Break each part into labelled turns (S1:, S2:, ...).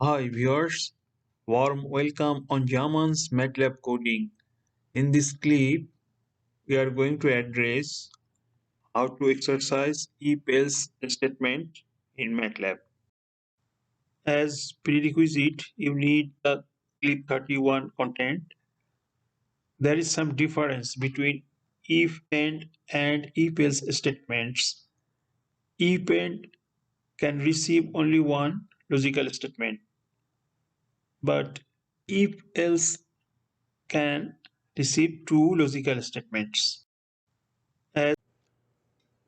S1: Hi viewers, warm welcome on Yaman's MATLAB coding. In this clip, we are going to address how to exercise if-else statement in MATLAB. As prerequisite, you need the clip 31 content. There is some difference between if and if-else statements. If and can receive only one logical statement, but if-else can receive two logical statements. As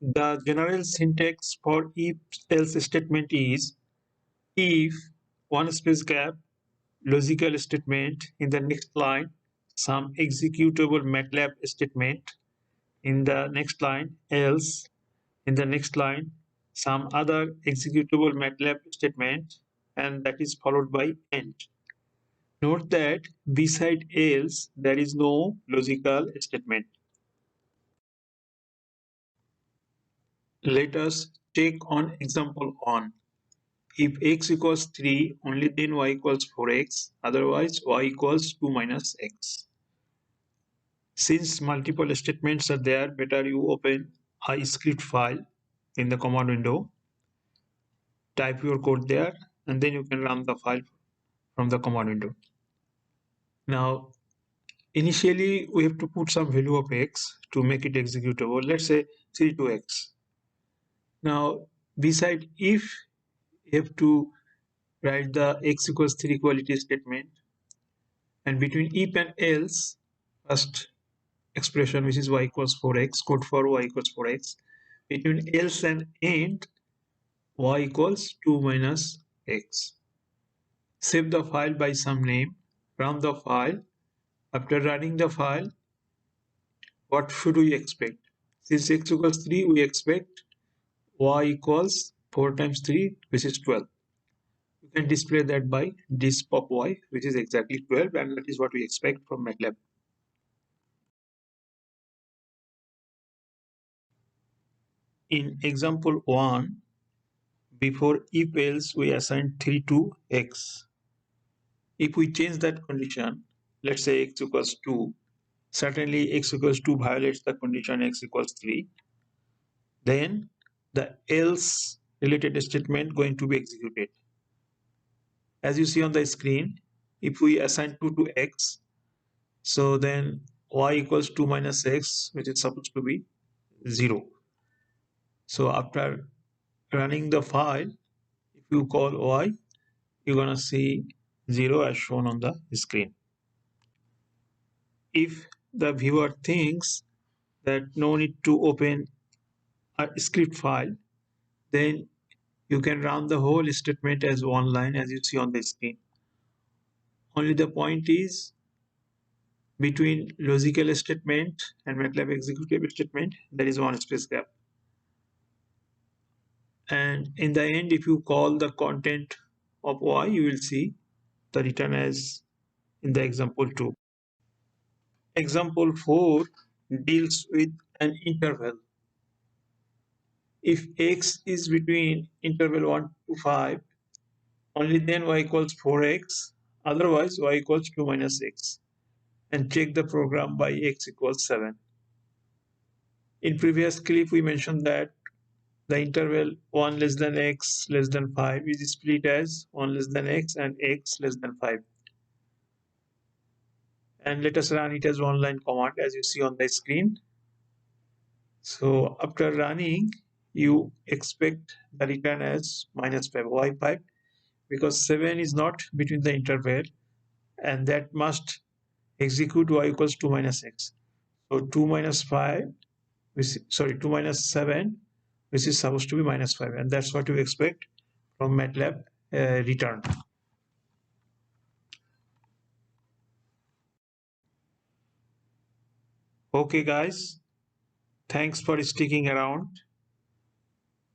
S1: the general syntax for if-else statement is if one space gap logical statement in the next line, some executable MATLAB statement in the next line, else in the next line, some other executable MATLAB statement, and that is followed by end. Note that beside else there is no logical statement. Let us take on example 1. If x equals 3, only then y equals 4x, otherwise y equals 2 minus x. Since multiple statements are there, better you open a script file in the command window, type your code there, and then you can run the file from the command window. Now, initially we have to put some value of x to make it executable. Let's say 3 to x. Now, beside if, you have to write the x equals 3 equality statement, and between if and else, first expression which is y equals 4x, code for y equals 4x, between else and end, y equals 2 minus x. Save the file by some name, run the file. After running the file, what should we expect? Since x equals 3, we expect y equals 4 times 3, which is 12. You can display that by disp of y, which is exactly 12, and that is what we expect from MATLAB. In example 1, before if else we assign 3 to x. If we change that condition, let's say x equals 2, certainly x equals 2 violates the condition x equals 3. Then the else related statement going to be executed. As you see on the screen, if we assign 2 to x, so then y equals 2 minus x, which is supposed to be 0. So after running the file, if you call y, you're gonna see 0 as shown on the screen. If the viewer thinks that no need to open a script file, then you can run the whole statement as one line as you see on the screen. Only the point is between logical statement and MATLAB executable statement, there is one space gap. And in the end, if you call the content of y, you will see the return as in the example 2. Example 4 deals with an interval. If x is between interval 1 to 5, only then y equals 4x, otherwise y equals 2 minus x. And check the program by x equals 7. In previous clip, we mentioned that the interval 1 less than x less than 5 is split as 1 less than x and x less than 5. And let us run it as one line command as you see on the screen. So after running, you expect the return as minus 5. Why 5? Because 7 is not between the interval, and that must execute y equals 2 minus x. So 2 minus 5, 2 minus 7, which is supposed to be minus 5, and that's what you expect from MATLAB return. Okay guys, thanks for sticking around.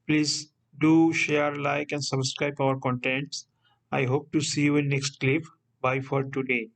S1: Please do share, like and subscribe our contents. I hope to see you in next clip. Bye for today.